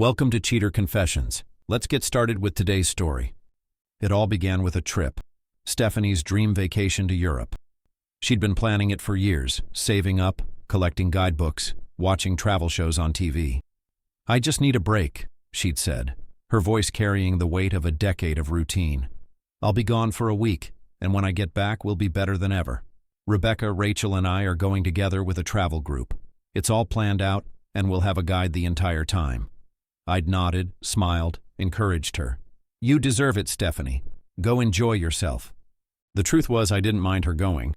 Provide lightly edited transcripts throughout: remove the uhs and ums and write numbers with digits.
Welcome to Cheater Confessions. Let's get started with today's story. It all began with a trip, Stephanie's dream vacation to Europe. She'd been planning it for years, saving up, collecting guidebooks, watching travel shows on TV. "I just need a break," she'd said, her voice carrying the weight of a decade of routine. "I'll be gone for a week, and when I get back, we'll be better than ever. Rebecca, Rachel, and I are going together with a travel group. It's all planned out, and we'll have a guide the entire time." I'd nodded, smiled, encouraged her. "You deserve it, Stephanie. Go enjoy yourself." The truth was I didn't mind her going.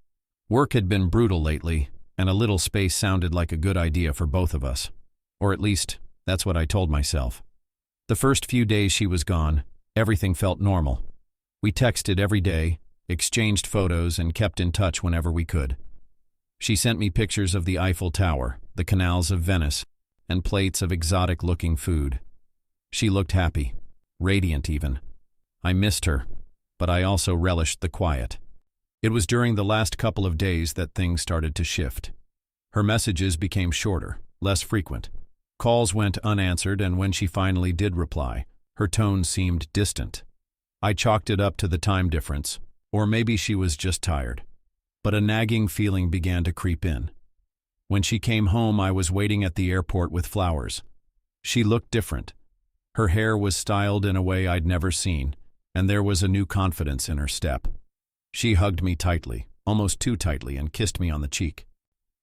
Work had been brutal lately, and a little space sounded like a good idea for both of us. Or at least, that's what I told myself. The first few days she was gone, everything felt normal. We texted every day, exchanged photos, and kept in touch whenever we could. She sent me pictures of the Eiffel Tower, the canals of Venice, and plates of exotic-looking food. She looked happy, radiant even. I missed her, but I also relished the quiet. It was during the last couple of days that things started to shift. Her messages became shorter, less frequent. Calls went unanswered, and when she finally did reply, her tone seemed distant. I chalked it up to the time difference, or maybe she was just tired. But a nagging feeling began to creep in. When she came home, I was waiting at the airport with flowers. She looked different. Her hair was styled in a way I'd never seen, and there was a new confidence in her step. She hugged me tightly, almost too tightly, and kissed me on the cheek.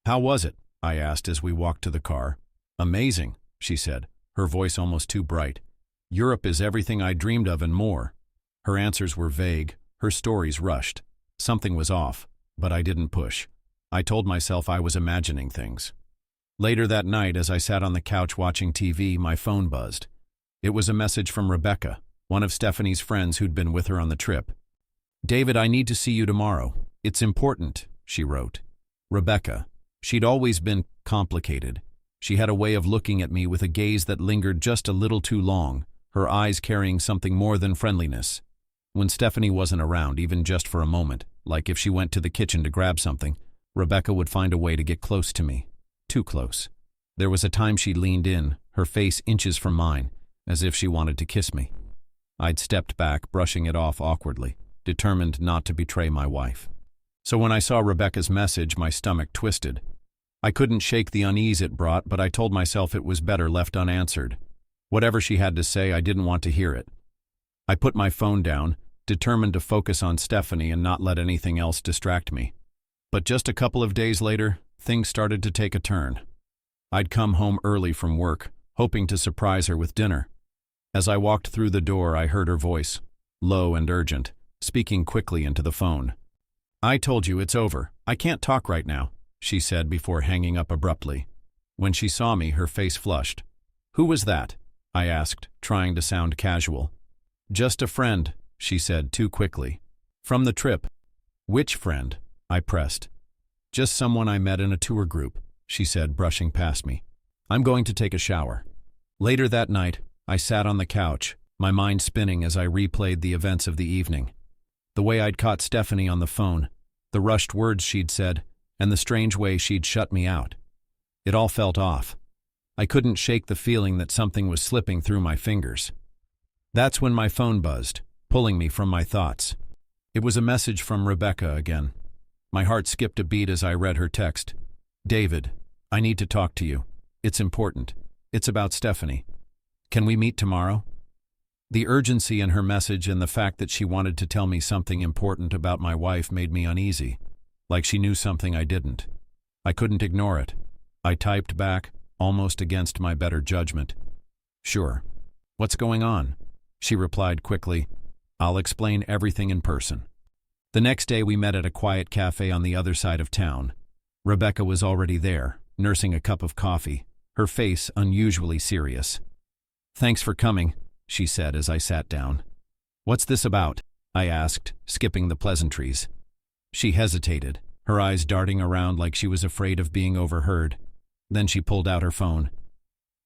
"How was it?" I asked as we walked to the car. "Amazing," she said, her voice almost too bright. "Europe is everything I dreamed of and more." Her answers were vague, her stories rushed. Something was off, but I didn't push. I told myself I was imagining things. Later that night, as I sat on the couch watching TV, my phone buzzed. It was a message from Rebecca, one of Stephanie's friends who'd been with her on the trip. "David, I need to see you tomorrow. It's important," she wrote. Rebecca. She'd always been complicated. She had a way of looking at me with a gaze that lingered just a little too long, her eyes carrying something more than friendliness. When Stephanie wasn't around, even just for a moment, like if she went to the kitchen to grab something, Rebecca would find a way to get close to me. Too close. There was a time she leaned in, her face inches from mine, as if she wanted to kiss me. I'd stepped back, brushing it off awkwardly, determined not to betray my wife. So when I saw Rebecca's message, my stomach twisted. I couldn't shake the unease it brought, but I told myself it was better left unanswered. Whatever she had to say, I didn't want to hear it. I put my phone down, determined to focus on Stephanie and not let anything else distract me. But just a couple of days later, things started to take a turn. I'd come home early from work, hoping to surprise her with dinner. As I walked through the door, I heard her voice, low and urgent, speaking quickly into the phone. "I told you it's over. I can't talk right now," she said before hanging up abruptly. When she saw me, her face flushed. "Who was that?" I asked, trying to sound casual. "Just a friend," she said too quickly. "From the trip." "Which friend?" I pressed. "Just someone I met in a tour group," she said, brushing past me. "I'm going to take a shower." Later that night, I sat on the couch, my mind spinning as I replayed the events of the evening. The way I'd caught Stephanie on the phone, the rushed words she'd said, and the strange way she'd shut me out. It all felt off. I couldn't shake the feeling that something was slipping through my fingers. That's when my phone buzzed, pulling me from my thoughts. It was a message from Rebecca again. My heart skipped a beat as I read her text. "David, I need to talk to you. It's important. It's about Stephanie. Can we meet tomorrow?" The urgency in her message and the fact that she wanted to tell me something important about my wife made me uneasy, like she knew something I didn't. I couldn't ignore it. I typed back, almost against my better judgment. "Sure. What's going on?" She replied quickly, "I'll explain everything in person." The next day we met at a quiet cafe on the other side of town. Rebecca was already there, nursing a cup of coffee, her face unusually serious. "Thanks for coming," she said as I sat down. "What's this about?" I asked, skipping the pleasantries. She hesitated, her eyes darting around like she was afraid of being overheard. Then she pulled out her phone.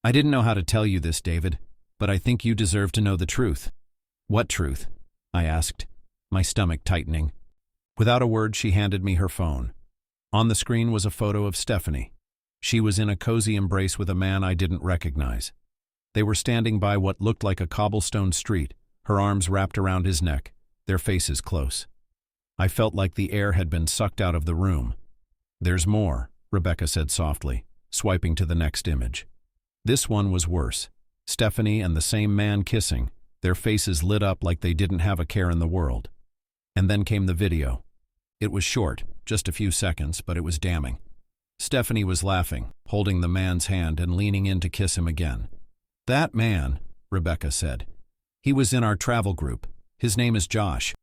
"I didn't know how to tell you this, David, but I think you deserve to know the truth." "What truth?" I asked, my stomach tightening. Without a word, she handed me her phone. On the screen was a photo of Stephanie. She was in a cozy embrace with a man I didn't recognize. They were standing by what looked like a cobblestone street, her arms wrapped around his neck, their faces close. I felt like the air had been sucked out of the room. "There's more," Rebecca said softly, swiping to the next image. This one was worse. Stephanie and the same man kissing, their faces lit up like they didn't have a care in the world. And then came the video. It was short, just a few seconds, but it was damning. Stephanie was laughing, holding the man's hand and leaning in to kiss him again. "That man," Rebecca said. "He was in our travel group. His name is Josh.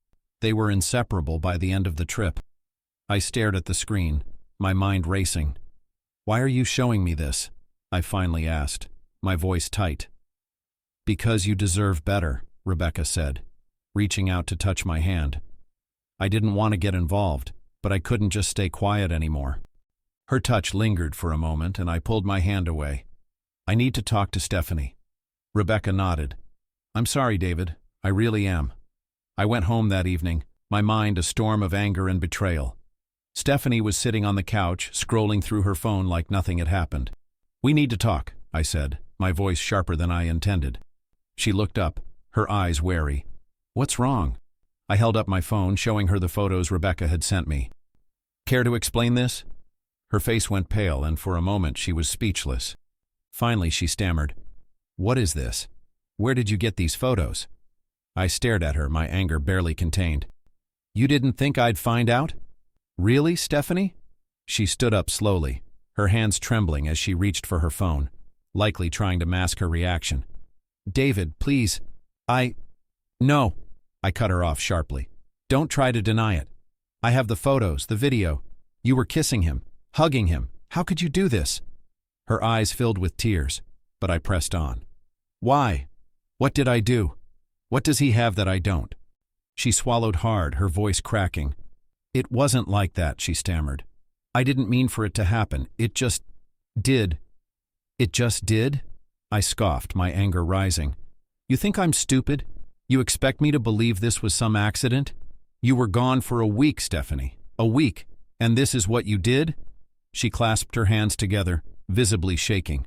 They were inseparable by the end of the trip." I stared at the screen, my mind racing. "Why are you showing me this?" I finally asked, my voice tight. "Because you deserve better," Rebecca said, reaching out to touch my hand. I didn't want to get involved, but I couldn't just stay quiet anymore. Her touch lingered for a moment, and I pulled my hand away. "I need to talk to Stephanie." Rebecca nodded. "I'm sorry, David. I really am." I went home that evening, my mind a storm of anger and betrayal. Stephanie was sitting on the couch, scrolling through her phone like nothing had happened. "We need to talk," I said, my voice sharper than I intended. She looked up, her eyes wary. "What's wrong?" I held up my phone, showing her the photos Rebecca had sent me. "Care to explain this?" Her face went pale, and for a moment she was speechless. Finally she stammered, "What is this? Where did you get these photos?" I stared at her, my anger barely contained. "You didn't think I'd find out?" "Really, Stephanie?" She stood up slowly, her hands trembling as she reached for her phone, likely trying to mask her reaction. "David, please. No." I cut her off sharply. "Don't try to deny it. I have the photos, the video. You were kissing him, hugging him. How could you do this?" Her eyes filled with tears, but I pressed on. "Why? What did I do? What does he have that I don't?" She swallowed hard, her voice cracking. "It wasn't like that," she stammered. "I didn't mean for it to happen. It just did." "It just did?" I scoffed, my anger rising. "You think I'm stupid? You expect me to believe this was some accident? You were gone for a week, Stephanie. A week. And this is what you did?" She clasped her hands together, visibly shaking.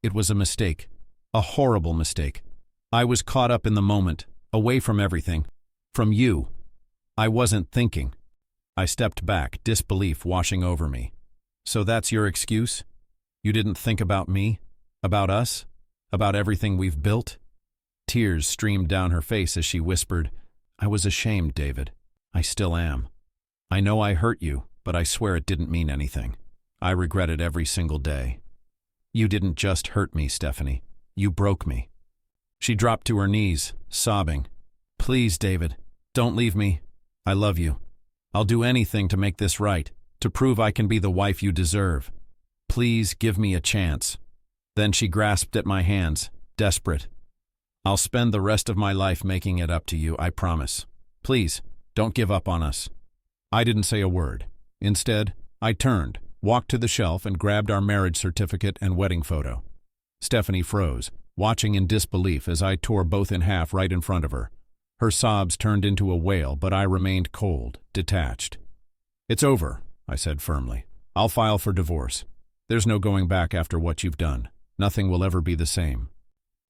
"It was a mistake. A horrible mistake. I was caught up in the moment, away from everything. From you. I wasn't thinking." I stepped back, disbelief washing over me. "So that's your excuse? You didn't think about me? About us? About everything we've built?" Tears streamed down her face as she whispered, "I was ashamed, David. I still am. I know I hurt you, but I swear it didn't mean anything. I regret it every single day." "You didn't just hurt me, Stephanie. You broke me." She dropped to her knees, sobbing. "Please, David, don't leave me. I love you. I'll do anything to make this right, to prove I can be the wife you deserve. Please give me a chance." Then she grasped at my hands, desperate. "I'll spend the rest of my life making it up to you, I promise. Please, don't give up on us." I didn't say a word. Instead, I turned, walked to the shelf, and grabbed our marriage certificate and wedding photo. Stephanie froze, watching in disbelief as I tore both in half right in front of her. Her sobs turned into a wail, but I remained cold, detached. "It's over," I said firmly. "I'll file for divorce. There's no going back after what you've done. Nothing will ever be the same."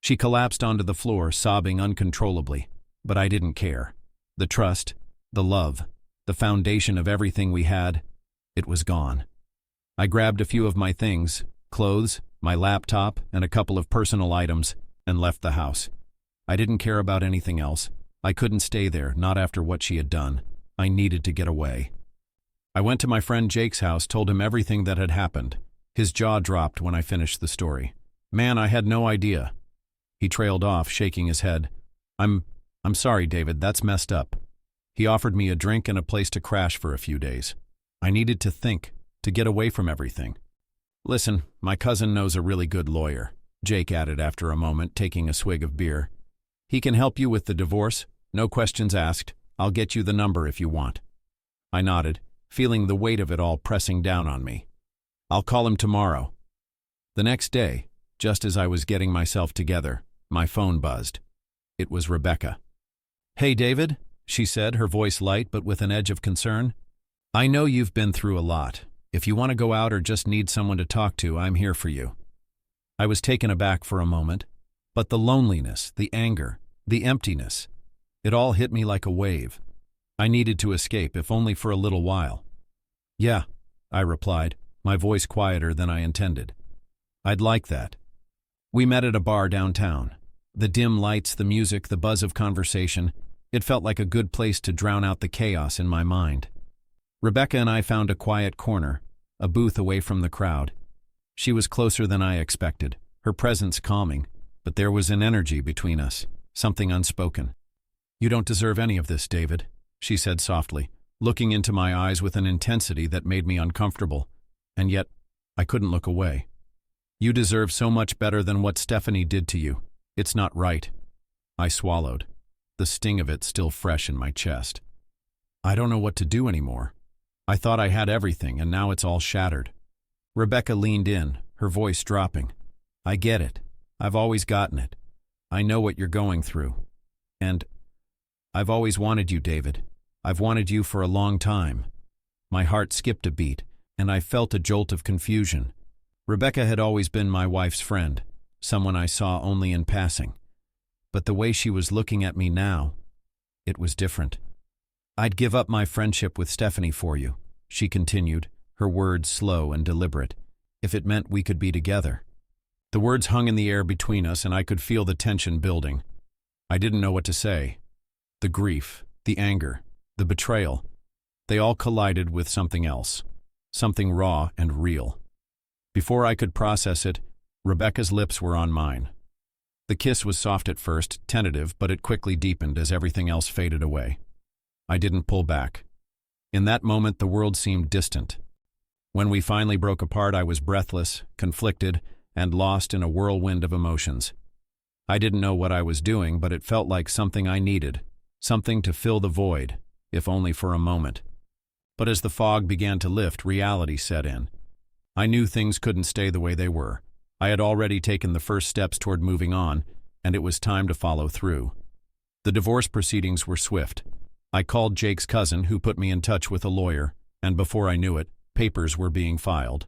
She collapsed onto the floor, sobbing uncontrollably, but I didn't care. The trust, the love, the foundation of everything we had, it was gone. I grabbed a few of my things, clothes, my laptop, and a couple of personal items, and left the house. I didn't care about anything else. I couldn't stay there, not after what she had done. I needed to get away. I went to my friend Jake's house, told him everything that had happened. His jaw dropped when I finished the story. "Man, I had no idea." He trailed off, shaking his head. I'm sorry, David, that's messed up." He offered me a drink and a place to crash for a few days. I needed to think, to get away from everything. "Listen, my cousin knows a really good lawyer," Jake added after a moment, taking a swig of beer. "He can help you with the divorce, no questions asked. I'll get you the number if you want." I nodded, feeling the weight of it all pressing down on me. "I'll call him tomorrow." The next day, just as I was getting myself together, my phone buzzed. It was Rebecca. "Hey, David," she said, her voice light but with an edge of concern. "I know you've been through a lot. If you want to go out or just need someone to talk to, I'm here for you." I was taken aback for a moment. But the loneliness, the anger, the emptiness, it all hit me like a wave. I needed to escape, if only for a little while. "Yeah," I replied, my voice quieter than I intended. "I'd like that." We met at a bar downtown. The dim lights, the music, the buzz of conversation, it felt like a good place to drown out the chaos in my mind. Rebecca and I found a quiet corner, a booth away from the crowd. She was closer than I expected, her presence calming, but there was an energy between us, something unspoken. "You don't deserve any of this, David," she said softly, looking into my eyes with an intensity that made me uncomfortable, and yet I couldn't look away. "You deserve so much better than what Stephanie did to you. It's not right." I swallowed, the sting of it still fresh in my chest. I don't know what to do anymore. I thought I had everything, and now it's all shattered. Rebecca leaned in, her voice dropping. "I get it. I've always gotten it. I know what you're going through. And I've always wanted you, David. I've wanted you for a long time." My heart skipped a beat, and I felt a jolt of confusion. Rebecca had always been my wife's friend, someone I saw only in passing. But the way she was looking at me now, it was different. "I'd give up my friendship with Stephanie for you," she continued, her words slow and deliberate, "if it meant we could be together." The words hung in the air between us, and I could feel the tension building. I didn't know what to say. The grief, the anger, the betrayal, they all collided with something else, something raw and real. Before I could process it, Rebecca's lips were on mine. The kiss was soft at first, tentative, but it quickly deepened as everything else faded away. I didn't pull back. In that moment, the world seemed distant. When we finally broke apart, I was breathless, conflicted, and lost in a whirlwind of emotions. I didn't know what I was doing, but it felt like something I needed, something to fill the void, if only for a moment. But as the fog began to lift, reality set in. I knew things couldn't stay the way they were. I had already taken the first steps toward moving on, and it was time to follow through. The divorce proceedings were swift. I called Jake's cousin, who put me in touch with a lawyer, and before I knew it, papers were being filed.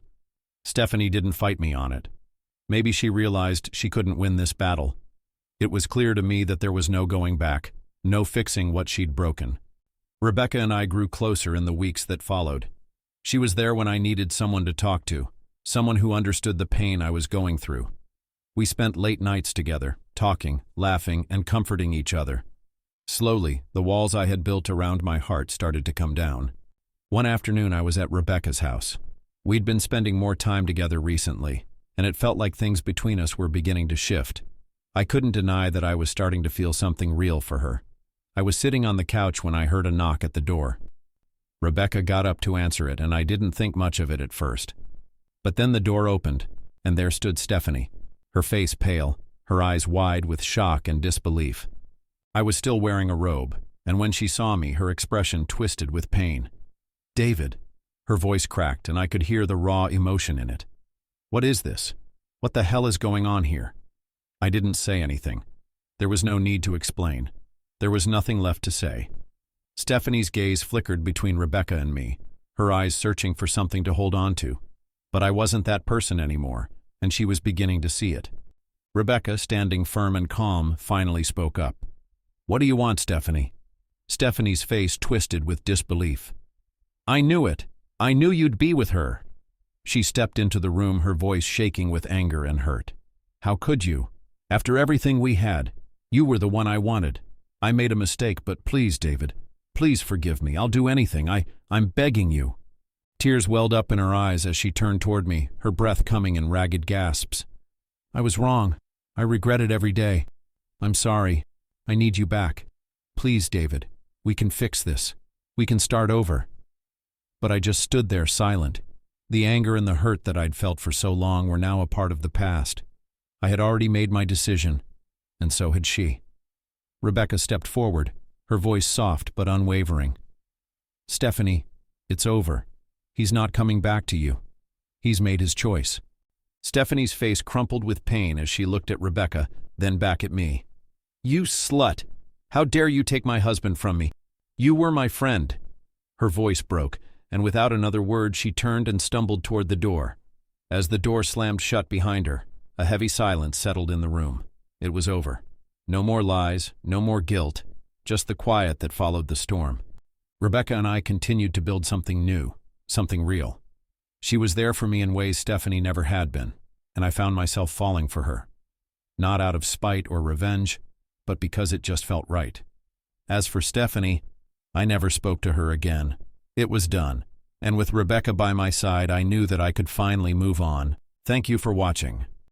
Stephanie didn't fight me on it. Maybe she realized she couldn't win this battle. It was clear to me that there was no going back, no fixing what she'd broken. Rebecca and I grew closer in the weeks that followed. She was there when I needed someone to talk to, someone who understood the pain I was going through. We spent late nights together, talking, laughing, and comforting each other. Slowly, the walls I had built around my heart started to come down. One afternoon, I was at Rebecca's house. We'd been spending more time together recently, and it felt like things between us were beginning to shift. I couldn't deny that I was starting to feel something real for her. I was sitting on the couch when I heard a knock at the door. Rebecca got up to answer it, and I didn't think much of it at first. But then the door opened, and there stood Stephanie, her face pale, her eyes wide with shock and disbelief. I was still wearing a robe, and when she saw me, her expression twisted with pain. "David," her voice cracked, and I could hear the raw emotion in it. "What is this? What the hell is going on here?" I didn't say anything. There was no need to explain. There was nothing left to say. Stephanie's gaze flickered between Rebecca and me, her eyes searching for something to hold on to. But I wasn't that person anymore, and she was beginning to see it. Rebecca, standing firm and calm, finally spoke up. "What do you want, Stephanie?" Stephanie's face twisted with disbelief. "I knew it. I knew you'd be with her." She stepped into the room, her voice shaking with anger and hurt. "How could you? After everything we had, you were the one I wanted. I made a mistake, but please, David, please forgive me. I'll do anything. I'm begging you." Tears welled up in her eyes as she turned toward me, her breath coming in ragged gasps. "I was wrong. I regret it every day. I'm sorry. I need you back. Please, David, we can fix this. We can start over." But I just stood there silent. The anger and the hurt that I'd felt for so long were now a part of the past. I had already made my decision, and so had she. Rebecca stepped forward, her voice soft but unwavering. "Stephanie, it's over. He's not coming back to you. He's made his choice." Stephanie's face crumpled with pain as she looked at Rebecca, then back at me. "You slut! How dare you take my husband from me? You were my friend." Her voice broke, and without another word she turned and stumbled toward the door. As the door slammed shut behind her, a heavy silence settled in the room. It was over. No more lies, no more guilt, just the quiet that followed the storm. Rebecca and I continued to build something new, something real. She was there for me in ways Stephanie never had been, and I found myself falling for her. Not out of spite or revenge, but because it just felt right. As for Stephanie, I never spoke to her again. It was done, and with Rebecca by my side, I knew that I could finally move on. Thank you for watching.